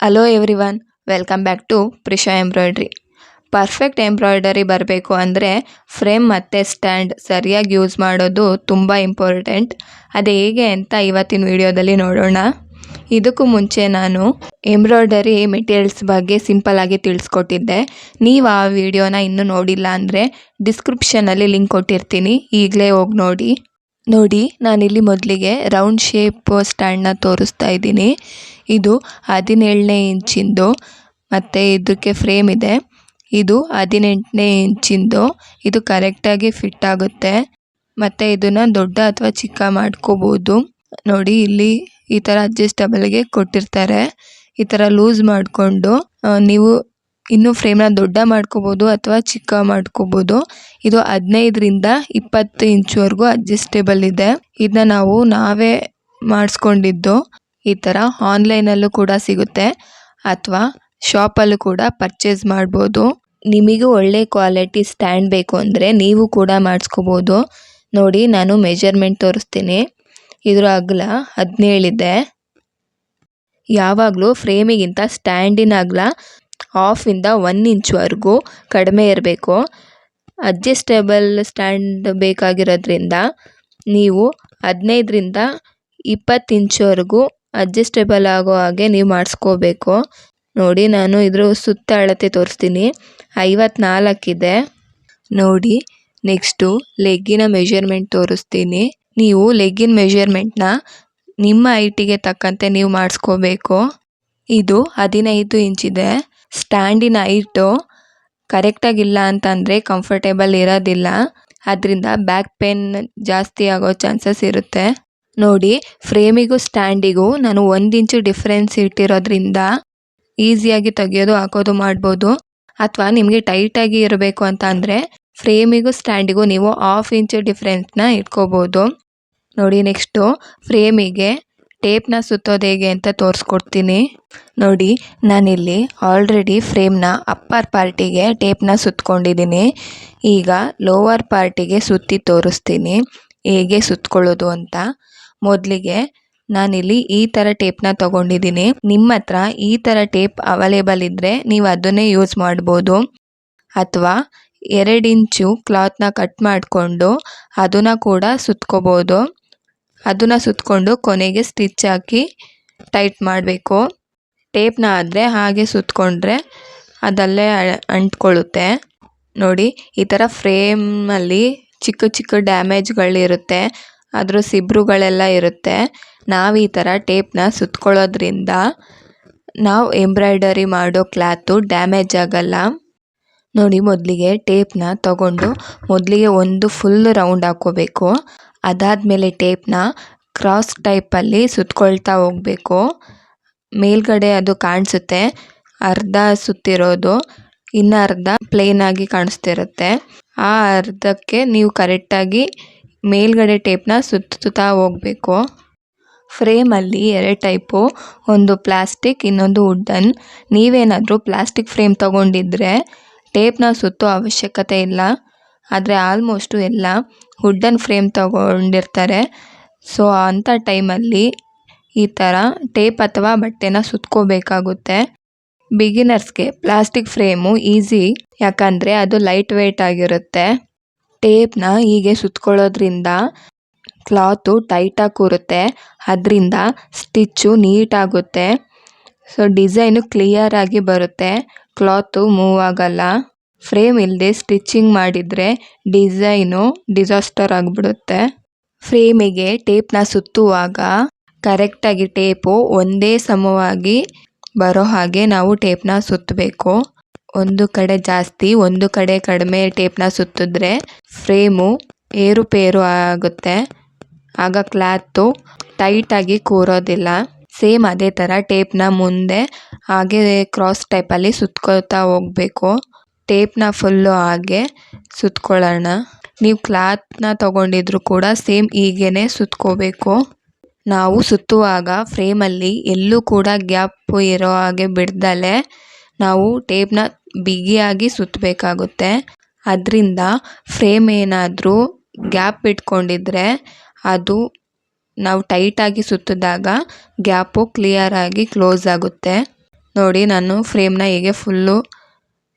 Hello everyone, welcome back to Prisha embroidery. Perfect embroidery ಬರಬೇಕು ಅಂದರೆ frame ಮತ್ತು ಸ್ಟ್ಯಾಂಡ್ ಸರಿಯಾಗಿ ಯೂಸ್ ಮಾಡೋದು ತುಂಬ ಇಂಪಾರ್ಟೆಂಟ್. ಅದು ಹೇಗೆ ಅಂತ ಇವತ್ತಿನ ವಿಡಿಯೋದಲ್ಲಿ ನೋಡೋಣ. ಇದಕ್ಕೂ ಮುಂಚೆ ನಾನು ಎಂಬ್ರಾಯ್ಡರಿ ಮೆಟೀರಿಯಲ್ಸ್ ಬಗ್ಗೆ ಸಿಂಪಲ್ಲಾಗಿ ತಿಳಿಸ್ಕೊಟ್ಟಿದ್ದೆ. ನೀವು ಆ ವಿಡಿಯೋನ ಇನ್ನೂ ನೋಡಿಲ್ಲ ಅಂದರೆ ಡಿಸ್ಕ್ರಿಪ್ಷನಲ್ಲಿ ಲಿಂಕ್ ಕೊಟ್ಟಿರ್ತೀನಿ, ಈಗಲೇ ಹೋಗಿ ನೋಡಿ. ನಾನಿಲ್ಲಿ ಮೊದಲಿಗೆ ರೌಂಡ್ ಶೇಪ್ ಸ್ಟ್ಯಾಂಡ್ನ ತೋರಿಸ್ತಾ ಇದ್ದೀನಿ. ಇದು 17ನೇ ಇಂಚಿಂದು ಮತ್ತು ಇದಕ್ಕೆ ಫ್ರೇಮ್ ಇದೆ. ಇದು 18ನೇ ಇಂಚಿಂದು. ಇದು ಕರೆಕ್ಟಾಗಿ ಫಿಟ್ ಆಗುತ್ತೆ ಮತ್ತು ಇದನ್ನು ದೊಡ್ಡ ಅಥವಾ ಚಿಕ್ಕ ಮಾಡ್ಕೋಬೋದು. ನೋಡಿ, ಇಲ್ಲಿ ಈ ಥರ ಅಡ್ಜಸ್ಟಬಲ್ಗೆ ಕೊಟ್ಟಿರ್ತಾರೆ. ಈ ಥರ ಲೂಸ್ ಮಾಡಿಕೊಂಡು ನೀವು ಇನ್ನೂ ಫ್ರೇಮ್ನ ದೊಡ್ಡ ಮಾಡ್ಕೋಬೋದು ಅಥವಾ ಚಿಕ್ಕ ಮಾಡ್ಕೋಬೋದು. ಇದು 15ರಿಂದ 20 ಇಂಚ್ವರೆಗೂ ಅಡ್ಜಸ್ಟೇಬಲ್ ಇದೆ. ಇದನ್ನ ನಾವೇ ಮಾಡಿಸ್ಕೊಂಡಿದ್ದು. ಈ ಥರ ಆನ್ಲೈನಲ್ಲೂ ಕೂಡ ಸಿಗುತ್ತೆ ಅಥವಾ ಶಾಪಲ್ಲೂ ಕೂಡ ಪರ್ಚೇಸ್ ಮಾಡ್ಬೋದು. ನಿಮಗೂ ಒಳ್ಳೆ ಕ್ವಾಲಿಟಿ ಸ್ಟ್ಯಾಂಡ್ ಬೇಕು ಅಂದರೆ ನೀವು ಕೂಡ ಮಾಡಿಸ್ಕೋಬೋದು. ನೋಡಿ, ನಾನು ಮೆಜರ್ಮೆಂಟ್ ತೋರಿಸ್ತೀನಿ. ಇದರ ಅಗಲ 17 ಇದೆ. ಯಾವಾಗಲೂ ಫ್ರೇಮಿಗಿಂತ ಸ್ಟ್ಯಾಂಡಿನ ಅಗಲ 1/2 1 ಇಂಚ್ವರೆಗೂ ಕಡಿಮೆ ಇರಬೇಕು. ಅಡ್ಜಸ್ಟೇಬಲ್ ಸ್ಟ್ಯಾಂಡ್ ಬೇಕಾಗಿರೋದ್ರಿಂದ ನೀವು 15ರಿಂದ 20 ಇಂಚ್ವರೆಗೂ ಅಡ್ಜಸ್ಟೇಬಲ್ ಆಗೋ ಹಾಗೆ ನೀವು ಮಾಡಿಸ್ಕೋಬೇಕು. ನೋಡಿ, ನಾನು ಇದ್ರ ಸುತ್ತ ಅಳತೆ ತೋರಿಸ್ತೀನಿ. 54 ಇದೆ. ನೋಡಿ, ನೆಕ್ಸ್ಟು ಲೆಗ್ಗಿನ ಮೆಜರ್ಮೆಂಟ್ ತೋರಿಸ್ತೀನಿ. ನೀವು ಲೆಗ್ಗಿನ ಮೆಜರ್ಮೆಂಟ್ನ ನಿಮ್ಮ ಹೈಟಿಗೆ ತಕ್ಕಂತೆ ನೀವು ಮಾಡಿಸ್ಕೋಬೇಕು. ಇದು 15 ಇಂಚಿದೆ. ಸ್ಟ್ಯಾಂಡಿನ ಹೈಟು ಕರೆಕ್ಟಾಗಿಲ್ಲ ಅಂತಂದರೆ ಕಂಫರ್ಟೇಬಲ್ ಇರೋದಿಲ್ಲ. ಅದರಿಂದ ಬ್ಯಾಕ್ ಪೇನ್ ಜಾಸ್ತಿ ಆಗೋ ಚಾನ್ಸಸ್ ಇರುತ್ತೆ. ನೋಡಿ, ಫ್ರೇಮಿಗೂ ಸ್ಟ್ಯಾಂಡಿಗೂ ನಾನು 1 ಇಂಚು ಡಿಫ್ರೆನ್ಸ್ ಇಟ್ಟಿರೋದ್ರಿಂದ ಈಸಿಯಾಗಿ ತೆಗಿಯೋದು ಹಾಕೋದು ಮಾಡ್ಬೋದು. ಅಥವಾ ನಿಮಗೆ ಟೈಟಾಗಿ ಇರಬೇಕು ಅಂತ ಅಂದರೆ ಫ್ರೇಮಿಗೂ ಸ್ಟ್ಯಾಂಡಿಗೂ ನೀವು 1/2 ಇಂಚು ಡಿಫ್ರೆನ್ಸ್ನ ಇಟ್ಕೋಬೋದು. ನೋಡಿ, ನೆಕ್ಸ್ಟು ಫ್ರೇಮಿಗೆ ಟೇಪ್ನ ಸುತ್ತೋದು ಹೇಗೆ ಅಂತ ತೋರಿಸ್ಕೊಡ್ತೀನಿ. ನೋಡಿ, ನಾನಿಲ್ಲಿ ಆಲ್ರೆಡಿ ಫ್ರೇಮ್ನ ಅಪ್ಪರ್ ಪಾರ್ಟಿಗೆ ಟೇಪ್ನ ಸುತ್ಕೊಂಡಿದ್ದೀನಿ. ಈಗ ಲೋವರ್ ಪಾರ್ಟಿಗೆ ಸುತ್ತಿ ತೋರಿಸ್ತೀನಿ ಹೇಗೆ ಸುತ್ಕೊಳ್ಳೋದು ಅಂತ. ಮೊದಲಿಗೆ ನಾನಿಲ್ಲಿ ಈ ಥರ ಟೇಪ್ನ ತೊಗೊಂಡಿದ್ದೀನಿ. ನಿಮ್ಮ ಹತ್ರ ಈ ಥರ ಟೇಪ್ ಅವೈಲೇಬಲ್ ಇದ್ದರೆ ನೀವು ಅದನ್ನೇ ಯೂಸ್ ಮಾಡ್ಬೋದು. ಅಥವಾ 2 ಇಂಚು ಕ್ಲಾತ್ನ ಕಟ್ ಮಾಡಿಕೊಂಡು ಅದನ್ನು ಕೂಡ ಸುತ್ಕೋಬೋದು. ಅದನ್ನು ಸುತ್ಕೊಂಡು ಕೊನೆಗೆ ಸ್ಟಿಚ್ ಹಾಕಿ ಟೈಟ್ ಮಾಡಬೇಕು. ಟೇಪ್ನ ಆದರೆ ಹಾಗೆ ಸುತ್ಕೊಂಡ್ರೆ ಅದಲ್ಲೇ ಅಂಟ್ಕೊಳ್ಳುತ್ತೆ. ನೋಡಿ, ಈ ಥರ ಫ್ರೇಮಲ್ಲಿ ಚಿಕ್ಕ ಚಿಕ್ಕ ಡ್ಯಾಮೇಜ್ಗಳಿರುತ್ತೆ, ಅದ್ರ ಸಿಬ್ರುಗಳೆಲ್ಲ ಇರುತ್ತೆ. ನಾವು ಈ ಥರ ಟೇಪ್ನ ಸುತ್ಕೊಳ್ಳೋದ್ರಿಂದ ನಾವು ಎಂಬ್ರಾಯ್ಡರಿ ಮಾಡೋ ಕ್ಲಾತು ಡ್ಯಾಮೇಜ್ ಆಗಲ್ಲ. ನೋಡಿ, ಮೊದಲಿಗೆ ಟೇಪ್ನ ತಗೊಂಡು ಮೊದಲಿಗೆ ಒಂದು ಫುಲ್ ರೌಂಡ್ ಹಾಕ್ಕೋಬೇಕು. ಅದಾದಮೇಲೆ ಟೇಪ್ನ ಕ್ರಾಸ್ ಟೈಪಲ್ಲಿ ಸುತ್ಕೊಳ್ತಾ ಹೋಗಬೇಕು. ಮೇಲ್ಗಡೆ ಅದು ಕಾಣಿಸುತ್ತೆ, ಅರ್ಧ ಸುತ್ತಿರೋದು, ಇನ್ನು ಅರ್ಧ ಪ್ಲೇನಾಗಿ ಕಾಣಿಸ್ತಿರುತ್ತೆ. ಆ ಅರ್ಧಕ್ಕೆ ನೀವು ಕರೆಕ್ಟಾಗಿ ಮೇಲ್ಗಡೆ ಟೇಪ್ನ ಸುತ್ತಾ ಹೋಗಬೇಕು. ಫ್ರೇಮಲ್ಲಿ 2 ಟೈಪು, ಒಂದು ಪ್ಲಾಸ್ಟಿಕ್, ಇನ್ನೊಂದು ವುಡನ್. ನೀವೇನಾದರೂ ಪ್ಲಾಸ್ಟಿಕ್ ಫ್ರೇಮ್ ತೊಗೊಂಡಿದ್ರೆ ಟೇಪ್ನ ಸುತ್ತೋ ಅವಶ್ಯಕತೆ ಇಲ್ಲ. ಆದರೆ ಆಲ್ಮೋಸ್ಟು ಎಲ್ಲ ವುಡನ್ ಫ್ರೇಮ್ ತೊಗೊಂಡಿರ್ತಾರೆ. ಸೊ ಅಂಥ ಟೈಮಲ್ಲಿ ಈ ಥರ ಟೇಪ್ ಅಥವಾ ಬಟ್ಟೆನ ಸುತ್ಕೋಬೇಕಾಗುತ್ತೆ. ಬಿಗಿನರ್ಸ್ಗೆ ಪ್ಲಾಸ್ಟಿಕ್ ಫ್ರೇಮು ಈಸಿ, ಯಾಕಂದರೆ ಅದು ಲೈಟ್ ವೆಯ್ಟ್ ಆಗಿರುತ್ತೆ. ಟೇಪ್ನ ಹೀಗೆ ಸುತ್ಕೊಳ್ಳೋದ್ರಿಂದ ಕ್ಲಾತು ಟೈಟಾಗಿ ಕೂರುತ್ತೆ. ಅದರಿಂದ ಸ್ಟಿಚ್ಚು ನೀಟಾಗುತ್ತೆ. ಸೊ ಡಿಸೈನು ಕ್ಲಿಯರಾಗಿ ಬರುತ್ತೆ, ಕ್ಲಾತು ಮೂವ್ ಆಗಲ್ಲ. ಫ್ರೇಮ್ ಇಲ್ಲದೆ ಸ್ಟಿಚಿಂಗ್ ಮಾಡಿದರೆ ಡಿಸೈನು ಡಿಸಾಸ್ಟರ್ ಆಗಿಬಿಡುತ್ತೆ. ಫ್ರೇಮಿಗೆ ಟೇಪ್ನ ಸುತ್ತುವಾಗ ಕರೆಕ್ಟಾಗಿ ಟೇಪು ಒಂದೇ ಸಮವಾಗಿ ಬರೋ ಹಾಗೆ ನಾವು ಟೇಪ್ನ ಸುತ್ತಬೇಕು. ಒಂದು ಕಡೆ ಜಾಸ್ತಿ, ಒಂದು ಕಡೆ ಕಡಿಮೆ ಟೇಪ್ನ ಸುತ್ತಿದ್ರೆ ಫ್ರೇಮು ಏರುಪೇರು ಆಗುತ್ತೆ. ಆಗ ಕ್ಲಾತು ಟೈಟಾಗಿ ಕೂರೋದಿಲ್ಲ. ಸೇಮ್ ಅದೇ ಥರ ಟೇಪ್ನ ಮುಂದೆ ಹಾಗೆ ಕ್ರಾಸ್ ಟೈಪಲ್ಲಿ ಸುತ್ಕೊಳ್ತಾ ಹೋಗಬೇಕು. ಟೇಪ್ನ ಫುಲ್ಲು ಹಾಗೆ ಸುತ್ಕೊಳ್ಳೋಣ. ನೀವು ಕ್ಲಾತ್ನ ತೊಗೊಂಡಿದ್ರು ಕೂಡ ಸೇಮ್ ಹೀಗೇ ಸುತ್ಕೋಬೇಕು. ನಾವು ಸುತ್ತುವಾಗ ಫ್ರೇಮಲ್ಲಿ ಎಲ್ಲೂ ಕೂಡ ಗ್ಯಾಪ್ ಇರೋ ಹಾಗೆ ಬಿಡ್ದಲೆ ನಾವು ಟೇಪ್ನ ಬಿಗಿಯಾಗಿ ಸುತ್ತಬೇಕಾಗುತ್ತೆ. ಅದರಿಂದ ಫ್ರೇಮ್ ಏನಾದರೂ ಗ್ಯಾಪ್ ಇಟ್ಕೊಂಡಿದ್ರೆ ಅದು ನಾವು ಟೈಟಾಗಿ ಸುತ್ತಿದಾಗ ಗ್ಯಾಪು ಕ್ಲಿಯರಾಗಿ ಕ್ಲೋಸ್ ಆಗುತ್ತೆ. ನೋಡಿ ನಾನು ಫ್ರೇಮ್ನ ಹೀಗೆ ಫುಲ್ಲು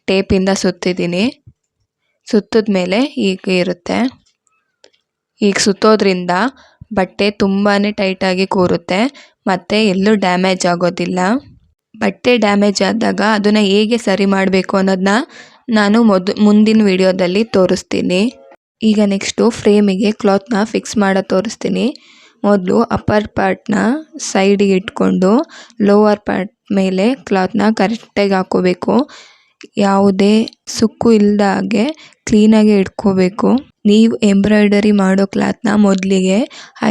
ಟೇಪಿಂದ ಸುತ್ತಿದ್ದೀನಿ. ಸುತ್ತಿದ ಮೇಲೆ ಹೀಗೆ ಇರುತ್ತೆ. ಈಗ ಸುತ್ತೋದ್ರಿಂದ ಬಟ್ಟೆ ತುಂಬಾ ಟೈಟಾಗಿ ಕೂರುತ್ತೆ ಮತ್ತು ಎಲ್ಲೂ ಡ್ಯಾಮೇಜ್ ಆಗೋದಿಲ್ಲ. ಬಟ್ಟೆ ಡ್ಯಾಮೇಜ್ ಆದಾಗ ಅದನ್ನು ಹೇಗೆ ಸರಿ ಮಾಡಬೇಕು ಅನ್ನೋದನ್ನ ನಾನು ಮುಂದಿನ ವಿಡಿಯೋದಲ್ಲಿ ತೋರಿಸ್ತೀನಿ. ಈಗ ನೆಕ್ಸ್ಟು ಫ್ರೇಮಿಗೆ ಕ್ಲಾತ್ನ ಫಿಕ್ಸ್ ಮಾಡೋದು ತೋರಿಸ್ತೀನಿ. ಮೊದಲು ಅಪ್ಪರ್ ಪಾರ್ಟ್ನ ಸೈಡಿಗೆ ಇಟ್ಕೊಂಡು ಲೋವರ್ ಪಾರ್ಟ್ ಮೇಲೆ ಕ್ಲಾತ್ನ ಕರೆಕ್ಟಾಗಿ ಹಾಕ್ಕೋಬೇಕು. ಯಾವುದೇ ಸುಕ್ಕು ಇಲ್ಲದ ಹಾಗೆ ಕ್ಲೀನಾಗಿ ಇಟ್ಕೋಬೇಕು. ನೀವು ಎಂಬ್ರಾಯ್ಡರಿ ಮಾಡೋ ಕ್ಲಾತ್ನ ಮೊದಲಿಗೆ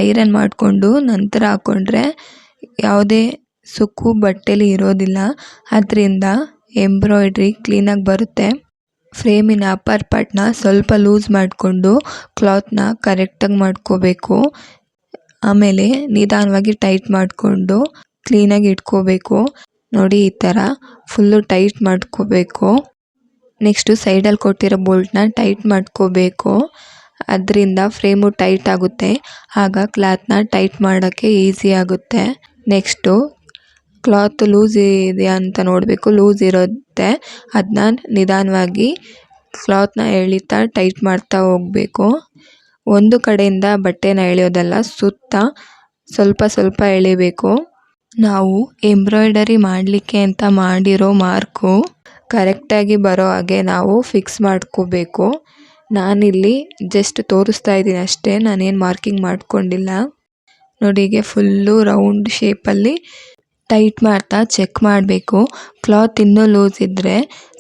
ಐರನ್ ಮಾಡಿಕೊಂಡು ನಂತರ ಹಾಕ್ಕೊಂಡ್ರೆ ಯಾವುದೇ ಸುಕ್ಕು ಬಟ್ಟೆಲಿ ಇರೋದಿಲ್ಲ. ಅದರಿಂದ ಎಂಬ್ರಾಯ್ಡ್ರಿ ಕ್ಲೀನಾಗಿ ಬರುತ್ತೆ. ಫ್ರೇಮಿನ ಅಪ್ಪರ್ ಪಾರ್ಟ್ನ ಸ್ವಲ್ಪ ಲೂಸ್ ಮಾಡಿಕೊಂಡು ಕ್ಲಾತ್ನ ಕರೆಕ್ಟಾಗಿ ಮಾಡ್ಕೋಬೇಕು. ಆಮೇಲೆ ನಿಧಾನವಾಗಿ ಟೈಟ್ ಮಾಡಿಕೊಂಡು ಕ್ಲೀನಾಗಿ ಇಟ್ಕೋಬೇಕು. ನೋಡಿ ಈ ಥರ ಫುಲ್ಲು ಟೈಟ್ ಮಾಡ್ಕೋಬೇಕು. ನೆಕ್ಸ್ಟು ಸೈಡಲ್ಲಿ ಕೊಟ್ಟಿರೋ ಬೋಲ್ಟ್ನ ಟೈಟ್ ಮಾಡ್ಕೋಬೇಕು. ಅದರಿಂದ ಫ್ರೇಮು ಟೈಟ್ ಆಗುತ್ತೆ. ಆಗ ಕ್ಲಾತ್ನ ಟೈಟ್ ಮಾಡೋಕ್ಕೆ ಈಸಿ ಆಗುತ್ತೆ. ನೆಕ್ಸ್ಟು ಕ್ಲಾತ್ ಲೂಸ್ ಇದೆಯಾ ಅಂತ ನೋಡಬೇಕು. ಲೂಸ್ ಇರುತ್ತೆ ಅದನ್ನ ನಿಧಾನವಾಗಿ ಕ್ಲಾತ್ನ ಎಳಿತಾ ಟೈಟ್ ಮಾಡ್ತಾ ಹೋಗಬೇಕು. ಒಂದು ಕಡೆಯಿಂದ ಬಟ್ಟೆನ ಎಳೆಯೋದಲ್ಲ, ಸುತ್ತ ಸ್ವಲ್ಪ ಸ್ವಲ್ಪ ಎಳಿಬೇಕು. ನಾವು ಎಂಬ್ರಾಯ್ಡರಿ ಮಾಡಲಿಕ್ಕೆ ಅಂತ ಮಾಡಿರೋ ಮಾರ್ಕು ಕರೆಕ್ಟಾಗಿ ಬರೋ ಹಾಗೆ ನಾವು ಫಿಕ್ಸ್ ಮಾಡ್ಕೋಬೇಕು. ನಾನಿಲ್ಲಿ ಜಸ್ಟ್ ತೋರಿಸ್ತಾ ಇದ್ದೀನಿ ಅಷ್ಟೇ, ನಾನೇನು ಮಾರ್ಕಿಂಗ್ ಮಾಡ್ಕೊಂಡಿಲ್ಲ. ನೋಡಿ ಹೀಗೆ ಫುಲ್ಲು ರೌಂಡ್ ಶೇಪಲ್ಲಿ ಟೈಟ್ ಮಾಡ್ತಾ ಚೆಕ್ ಮಾಡಬೇಕು. ಕ್ಲಾತ್ ಇನ್ನೂ ಲೂಸ್ ಇದ್ದರೆ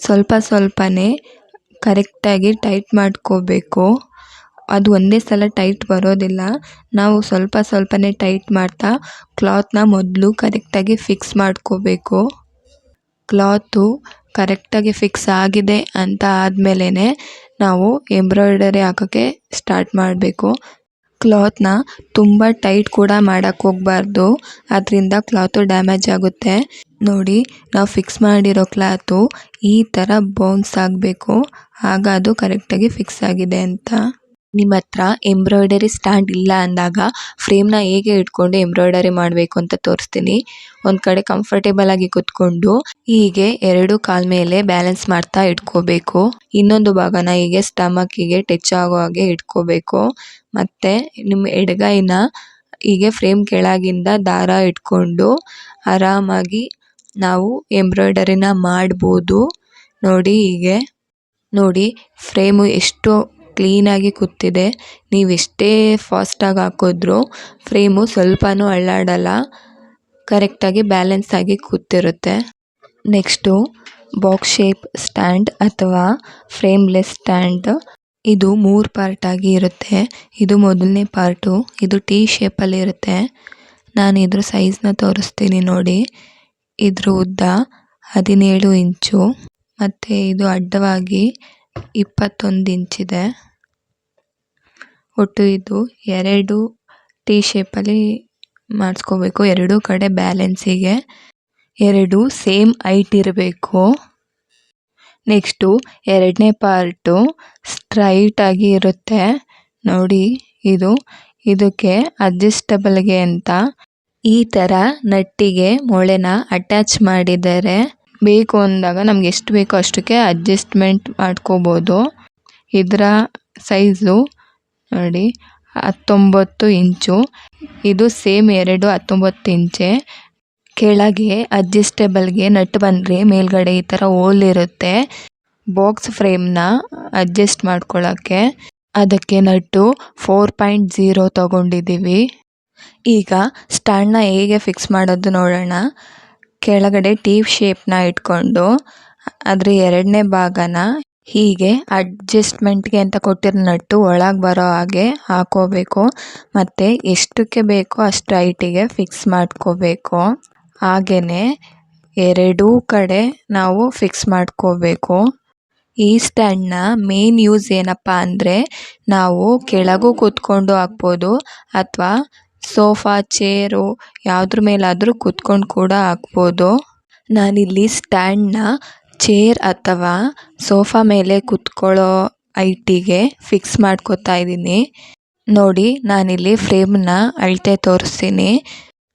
ಸ್ವಲ್ಪ ಸ್ವಲ್ಪನೇ ಕರೆಕ್ಟಾಗಿ ಟೈಟ್ ಮಾಡ್ಕೋಬೇಕು. ಅದು ಒಂದೇ ಸಲ ಟೈಟ್ ಬರೋದಿಲ್ಲ. ನಾವು ಸ್ವಲ್ಪ ಸ್ವಲ್ಪನೇ ಟೈಟ್ ಮಾಡ್ತಾ ಕ್ಲಾತ್ನ ಮೊದಲು ಕರೆಕ್ಟಾಗಿ ಫಿಕ್ಸ್ ಮಾಡ್ಕೋಬೇಕು. ಕ್ಲಾತು ಕರೆಕ್ಟಾಗಿ ಫಿಕ್ಸ್ ಆಗಿದೆ ಅಂತ ಆದಮೇಲೆ ನಾವು ಎಂಬ್ರಾಯ್ಡರಿ ಹಾಕೋಕ್ಕೆ ಸ್ಟಾರ್ಟ್ ಮಾಡಬೇಕು. ಕ್ಲಾತ್ನ ತುಂಬ ಟೈಟ್ ಕೂಡ ಮಾಡೋಕ್ಕೆ ಹೋಗಬಾರ್ದು, ಅದರಿಂದ ಕ್ಲಾತು ಡ್ಯಾಮೇಜ್ ಆಗುತ್ತೆ. ನೋಡಿ ನಾವು ಫಿಕ್ಸ್ ಮಾಡಿರೋ ಕ್ಲಾತು ಈ ಥರ ಬೌನ್ಸ್ ಆಗಬೇಕು, ಆಗ ಅದು ಕರೆಕ್ಟಾಗಿ ಫಿಕ್ಸ್ ಆಗಿದೆ ಅಂತ. ನಿಮ್ಮ ಹತ್ರ ಎಂಬ್ರಾಯ್ಡರಿ ಸ್ಟ್ಯಾಂಡ್ ಇಲ್ಲ ಅಂದಾಗ ಫ್ರೇಮ್ನ ಹೇಗೆ ಇಟ್ಕೊಂಡು ಎಂಬ್ರಾಯ್ಡರಿ ಮಾಡಬೇಕು ಅಂತ ತೋರಿಸ್ತೀನಿ. ಒಂದು ಕಡೆ ಕಂಫರ್ಟೇಬಲ್ ಆಗಿ ಕೂತ್ಕೊಂಡು ಹೀಗೆ ಎರಡು ಕಾಲ ಮೇಲೆ ಬ್ಯಾಲೆನ್ಸ್ ಮಾಡ್ತಾ ಇಟ್ಕೋಬೇಕು. ಇನ್ನೊಂದು ಭಾಗನ ಹೀಗೆ ಸ್ಟಮಕ್ಕಿಗೆ ಟಚ್ ಆಗೋ ಹಾಗೆ ಇಟ್ಕೋಬೇಕು. ಮತ್ತು ನಿಮ್ಮ ಎಡಗೈನ ಹೀಗೆ ಫ್ರೇಮ್ ಕೆಳಗಿಂದ ದಾರ ಇಟ್ಕೊಂಡು ಆರಾಮಾಗಿ ನಾವು ಎಂಬ್ರಾಯ್ಡರಿನ ಮಾಡ್ಬೋದು. ನೋಡಿ ಹೀಗೆ ನೋಡಿ ಫ್ರೇಮು ಎಷ್ಟು ಕ್ಲೀನಾಗಿ ಕೂತಿದೆ. ನೀವು ಎಷ್ಟೇ ಫಾಸ್ಟಾಗಿ ಹಾಕಿದ್ರೂ ಫ್ರೇಮು ಸ್ವಲ್ಪನೂ ಅಳ್ಳಾಡಲ್ಲ, ಕರೆಕ್ಟಾಗಿ ಬ್ಯಾಲೆನ್ಸ್ ಆಗಿ ಕೂತಿರುತ್ತೆ. ನೆಕ್ಸ್ಟು ಬಾಕ್ಸ್ ಶೇಪ್ ಸ್ಟ್ಯಾಂಡ್ ಅಥವಾ ಫ್ರೇಮ್ಲೆಸ್ ಸ್ಟ್ಯಾಂಡ್. ಇದು 3 ಪಾರ್ಟಾಗಿ ಇರುತ್ತೆ. ಇದು ಮೊದಲನೇ ಪಾರ್ಟು. ಇದು T ಶೇಪಲ್ಲಿ ಇರುತ್ತೆ. ನಾನು ಇದ್ರ ಸೈಜ್ನ ತೋರಿಸ್ತೀನಿ ನೋಡಿ. ಇದ್ರ ಉದ್ದ 17 ಇಂಚು ಮತ್ತು ಇದು ಅಡ್ಡವಾಗಿ 21 ಇಂಚಿದೆ. ಒಟ್ಟು ಇದು 2 T ಶೇಪಲ್ಲಿ ಮಾಡಿಸ್ಕೋಬೇಕು. ಎರಡೂ ಕಡೆ ಬ್ಯಾಲೆನ್ಸಿಗೆ 2 ಸೇಮ್ ಹೈಟ್ ಇರಬೇಕು. ನೆಕ್ಸ್ಟು ಎರಡನೇ ಪಾರ್ಟು ಸ್ಟ್ರೈಟಾಗಿ ಇರುತ್ತೆ. ನೋಡಿ ಇದಕ್ಕೆ ಅಡ್ಜಸ್ಟಬಲ್ಗೆ ಅಂತ ಈ ಥರ ನಟ್ಟಿಗೆ ಮೊಳೆನ ಅಟ್ಯಾಚ್ ಮಾಡಿದ್ದಾರೆ. ಬೇಕು ಅಂದಾಗ ನಮ್ಗೆ ಎಷ್ಟು ಬೇಕೋ ಅಷ್ಟಕ್ಕೆ ಅಡ್ಜಸ್ಟ್ಮೆಂಟ್ ಮಾಡ್ಕೋಬೋದು. ಇದರ ಸೈಜು ನೋಡಿ 19 ಇಂಚು. ಇದು ಸೇಮ್ 19 ಇಂಚೆ. ಕೆಳಗೆ ಅಡ್ಜಸ್ಟೇಬಲ್ಗೆ ನಟ್ ಬಂದರೆ ಮೇಲ್ಗಡೆ ಈ ಥರ ಹೋಲ್ ಇರುತ್ತೆ. ಬಾಕ್ಸ್ ಫ್ರೇಮ್ನ ಅಡ್ಜಸ್ಟ್ ಮಾಡ್ಕೊಳ್ಳೋಕ್ಕೆ ಅದಕ್ಕೆ ನಟ್ಟು 4.0 ತಗೊಂಡಿದ್ದೀವಿ. ಈಗ ಸ್ಟ್ಯಾಂಡ್ನ ಹೇಗೆ ಫಿಕ್ಸ್ ಮಾಡೋದು ನೋಡೋಣ. ಕೆಳಗಡೆ T ಶೇಪ್ನ ಇಟ್ಕೊಂಡು ಅದ್ರ ಎರಡನೇ ಭಾಗನ ಹೀಗೆ ಅಡ್ಜಸ್ಟ್ಮೆಂಟ್ಗೆ ಅಂತ ಕೊಟ್ಟಿರೋ ನಟ್ಟು ಒಳಗೆ ಬರೋ ಹಾಗೆ ಹಾಕೋಬೇಕು. ಮತ್ತು ಎಷ್ಟಕ್ಕೆ ಬೇಕೋ ಅಷ್ಟು ಹೈಟಿಗೆ ಫಿಕ್ಸ್ ಮಾಡ್ಕೋಬೇಕು. ಹಾಗೆಯೇ ಎರಡೂ ಕಡೆ ನಾವು ಫಿಕ್ಸ್ ಮಾಡ್ಕೋಬೇಕು. ಈ ಸ್ಟ್ಯಾಂಡ್ನ ಮೇನ್ ಯೂಸ್ ಏನಪ್ಪ ಅಂದರೆ ನಾವು ಕೆಳಗೂ ಕೂತ್ಕೊಂಡು ಹಾಕ್ಬೋದು ಅಥವಾ ಸೋಫಾ ಚೇರು ಯಾವುದ್ರ ಮೇಲಾದರೂ ಕೂತ್ಕೊಂಡು ಕೂಡ ಹಾಕ್ಬೋದು. ನಾನಿಲ್ಲಿ ಸ್ಟ್ಯಾಂಡ್ನ ಚೇರ್ ಅಥವಾ ಸೋಫಾ ಮೇಲೆ ಕೂತ್ಕೊಳ್ಳೋ ಹೈಟಿಗೆ ಫಿಕ್ಸ್ ಮಾಡ್ಕೋತಾ ಇದ್ದೀನಿ. ನೋಡಿ ನಾನಿಲ್ಲಿ ಫ್ರೇಮ್ನ ಅಳತೆ ತೋರಿಸ್ತೀನಿ.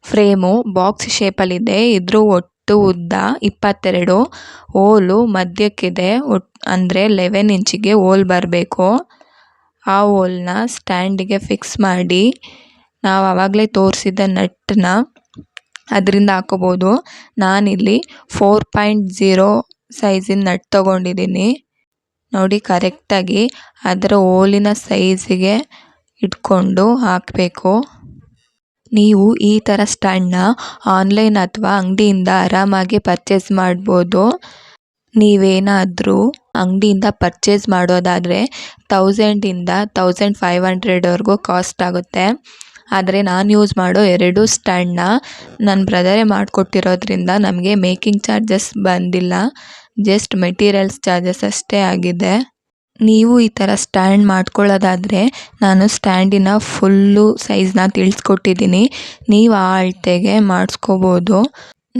ಫ್ರೇಮು ಬಾಕ್ಸ್ ಶೇಪಲ್ಲಿದೆ. ಇದ್ರ ಒಟ್ಟು ಲೆಂತು ಉದ್ದ 22, ಹೋಲು ಮಧ್ಯಕ್ಕಿದೆ, ಅಂದರೆ 11 ಇಂಚಿಗೆ ಹೋಲ್ ಬರಬೇಕು. ಆ ಹೋಲ್ನ ಸ್ಟ್ಯಾಂಡಿಗೆ ಫಿಕ್ಸ್ ಮಾಡಿ ನಾವು ಆವಾಗಲೇ ತೋರಿಸಿದ ನಟ್ಟನ್ನ ಅದರಿಂದ ಹಾಕೋಬೋದು. ನಾನಿಲ್ಲಿ 4.0 ಸೈಜಿನ ನಟ್ ತೊಗೊಂಡಿದ್ದೀನಿ. ನೋಡಿ, ಕರೆಕ್ಟಾಗಿ ಅದರ ಹೋಲಿನ ಸೈಜಿಗೆ ಇಟ್ಕೊಂಡು ಹಾಕಬೇಕು. ನೀವು ಈ ಥರ ಸ್ಟ್ಯಾಂಡ್ನ ಆನ್ಲೈನ್ ಅಥವಾ ಅಂಗಡಿಯಿಂದ ಆರಾಮಾಗಿ ಪರ್ಚೇಸ್ ಮಾಡ್ಬೋದು. ನೀವೇನಾದರೂ ಅಂಗಡಿಯಿಂದ ಪರ್ಚೇಸ್ ಮಾಡೋದಾದರೆ 1000ಇಂದ 1500ವರೆಗೂ ಕಾಸ್ಟ್ ಆಗುತ್ತೆ. ಆದರೆ ನಾನು ಯೂಸ್ ಮಾಡೋ 2 ಸ್ಟ್ಯಾಂಡ್ನ ನನ್ನ ಬ್ರದರೇ ಮಾಡಿಕೊಟ್ಟಿರೋದ್ರಿಂದ ನಮಗೆ ಮೇಕಿಂಗ್ ಚಾರ್ಜಸ್ ಬಂದಿಲ್ಲ, ಜಸ್ಟ್ ಮೆಟೀರಿಯಲ್ಸ್ ಚಾರ್ಜಸ್ ಅಷ್ಟೇ ಆಗಿದೆ. ನೀವು ಈ ಥರ ಸ್ಟ್ಯಾಂಡ್ ಮಾಡ್ಕೊಳ್ಳೋದಾದರೆ ನಾನು ಸ್ಟ್ಯಾಂಡಿನ ಫುಲ್ಲು ಸೈಜ್ನ ತಿಳಿಸ್ಕೊಟ್ಟಿದ್ದೀನಿ, ನೀವು ಆ ಅಳತೆಗೆ ಮಾಡಿಸ್ಕೋಬೋದು.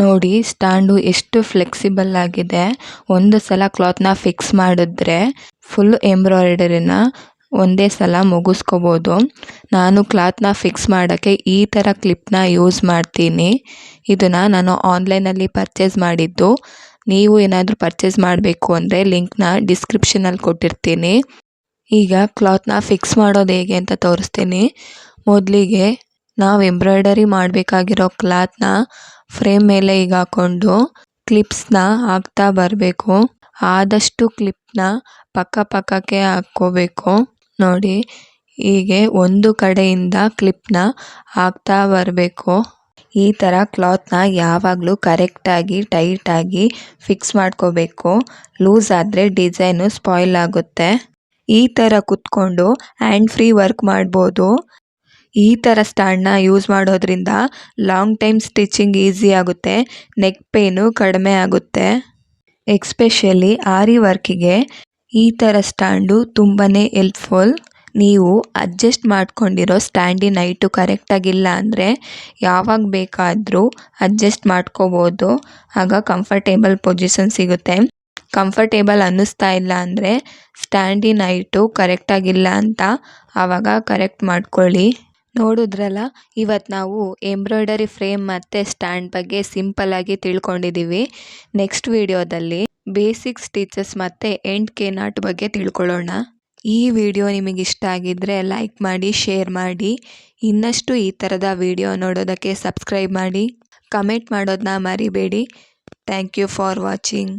ನೋಡಿ, ಸ್ಟ್ಯಾಂಡು ಎಷ್ಟು ಫ್ಲೆಕ್ಸಿಬಲ್ ಆಗಿದೆ. ಒಂದು ಸಲ ಕ್ಲಾತ್ನ ಫಿಕ್ಸ್ ಮಾಡಿದ್ರೆ ಫುಲ್ ಎಂಬ್ರಾಯ್ಡರಿನ ಒಂದೇ ಸಲ ಮುಗಿಸ್ಕೋಬೋದು. ನಾನು ಕ್ಲಾತ್ನ ಫಿಕ್ಸ್ ಮಾಡೋಕ್ಕೆ ಈ ಥರ ಕ್ಲಿಪ್ನ ಯೂಸ್ ಮಾಡ್ತೀನಿ. ಇದನ್ನು ನಾನು ಆನ್ಲೈನಲ್ಲಿ ಪರ್ಚೇಸ್ ಮಾಡಿದ್ದು. ನೀವು ಏನಾದರೂ ಪರ್ಚೇಸ್ ಮಾಡಬೇಕು ಅಂದರೆ ಲಿಂಕ್ನ ಡಿಸ್ಕ್ರಿಪ್ಷನಲ್ಲಿ ಕೊಟ್ಟಿರ್ತೀನಿ. ಈಗ ಕ್ಲಾತ್ನ ಫಿಕ್ಸ್ ಮಾಡೋದು ಹೇಗೆ ಅಂತ ತೋರಿಸ್ತೀನಿ. ಮೊದಲಿಗೆ ನಾವು ಎಂಬ್ರಾಯ್ಡರಿ ಮಾಡಬೇಕಾಗಿರೋ ಕ್ಲಾತ್ನ ಫ್ರೇಮ್ ಮೇಲೆ ಈಗ ಹಾಕ್ಕೊಂಡು ಕ್ಲಿಪ್ಸ್ನ ಹಾಕ್ತಾ ಬರಬೇಕು. ಆದಷ್ಟು ಕ್ಲಿಪ್ನ ಪಕ್ಕಕ್ಕೆ ಹಾಕ್ಕೋಬೇಕು. ನೋಡಿ, ಹೀಗೆ ಒಂದು ಕಡೆಯಿಂದ ಕ್ಲಿಪ್ನ ಹಾಕ್ತಾ ಬರಬೇಕು. ಈ ಥರ ಕ್ಲಾತ್ನ ಯಾವಾಗಲೂ ಕರೆಕ್ಟಾಗಿ ಟೈಟಾಗಿ ಫಿಕ್ಸ್ ಮಾಡ್ಕೋಬೇಕು. ಲೂಸ್ ಆದರೆ ಡಿಸೈನು ಸ್ಪಾಯ್ಲ್ ಆಗುತ್ತೆ. ಈ ಥರ ಕುತ್ಕೊಂಡು ಹ್ಯಾಂಡ್ ಫ್ರೀ ವರ್ಕ್ ಮಾಡ್ಬೋದು. ಈ ಥರ ಸ್ಟ್ಯಾಂಡ್ನ ಯೂಸ್ ಮಾಡೋದ್ರಿಂದ ಲಾಂಗ್ ಟೈಮ್ ಸ್ಟಿಚಿಂಗ್ ಈಸಿ ಆಗುತ್ತೆ, ನೆಕ್ ಪೇನು ಕಡಿಮೆ ಆಗುತ್ತೆ. ಎಕ್ಸ್ಪೆಷಲಿ ಆರಿ ವರ್ಕಿಗೆ ಈ ಥರ ಸ್ಟ್ಯಾಂಡು ತುಂಬಾ ಹೆಲ್ಪ್ಫುಲ್. ನೀವು ಅಡ್ಜಸ್ಟ್ ಮಾಡ್ಕೊಂಡಿರೋ ಸ್ಟ್ಯಾಂಡಿನ ಹೈಟು ಕರೆಕ್ಟಾಗಿಲ್ಲ ಅಂದರೆ ಯಾವಾಗ ಬೇಕಾದರೂ ಅಡ್ಜಸ್ಟ್ ಮಾಡ್ಕೋಬೋದು. ಆಗ ಕಂಫರ್ಟೇಬಲ್ ಪೊಸಿಷನ್ ಸಿಗುತ್ತೆ. ಕಂಫರ್ಟೇಬಲ್ ಅನ್ನಿಸ್ತಾ ಇಲ್ಲ ಅಂದರೆ ಸ್ಟ್ಯಾಂಡಿನ ಹೈಟು ಕರೆಕ್ಟಾಗಿಲ್ಲ ಅಂತ ಆವಾಗ ಕರೆಕ್ಟ್ ಮಾಡ್ಕೊಳ್ಳಿ. ನೋಡಿದ್ರಲ್ಲ, ಇವತ್ತು ನಾವು ಎಂಬ್ರಾಯ್ಡರಿ ಫ್ರೇಮ್ ಮತ್ತು ಸ್ಟ್ಯಾಂಡ್ ಬಗ್ಗೆ ಸಿಂಪಲ್ಲಾಗಿ ತಿಳ್ಕೊಂಡಿದ್ದೀವಿ. ನೆಕ್ಸ್ಟ್ ವಿಡಿಯೋದಲ್ಲಿ ಬೇಸಿಕ್ ಸ್ಟಿಚಸ್ ಮತ್ತು ಎಂಡ್ ಕೆ ನಾಟ್ ಬಗ್ಗೆ ತಿಳ್ಕೊಳ್ಳೋಣ. ಈ ವಿಡಿಯೋ ನಿಮಗೆ ಇಷ್ಟ ಆಗಿದ್ದರೆ ಲೈಕ್ ಮಾಡಿ, ಶೇರ್ ಮಾಡಿ. ಇನ್ನಷ್ಟು ಈ ಥರದ ವಿಡಿಯೋ ನೋಡೋದಕ್ಕೆ ಸಬ್ಸ್ಕ್ರೈಬ್ ಮಾಡಿ. ಕಮೆಂಟ್ ಮಾಡೋದನ್ನ ಮರಿಬೇಡಿ. Thank you for watching.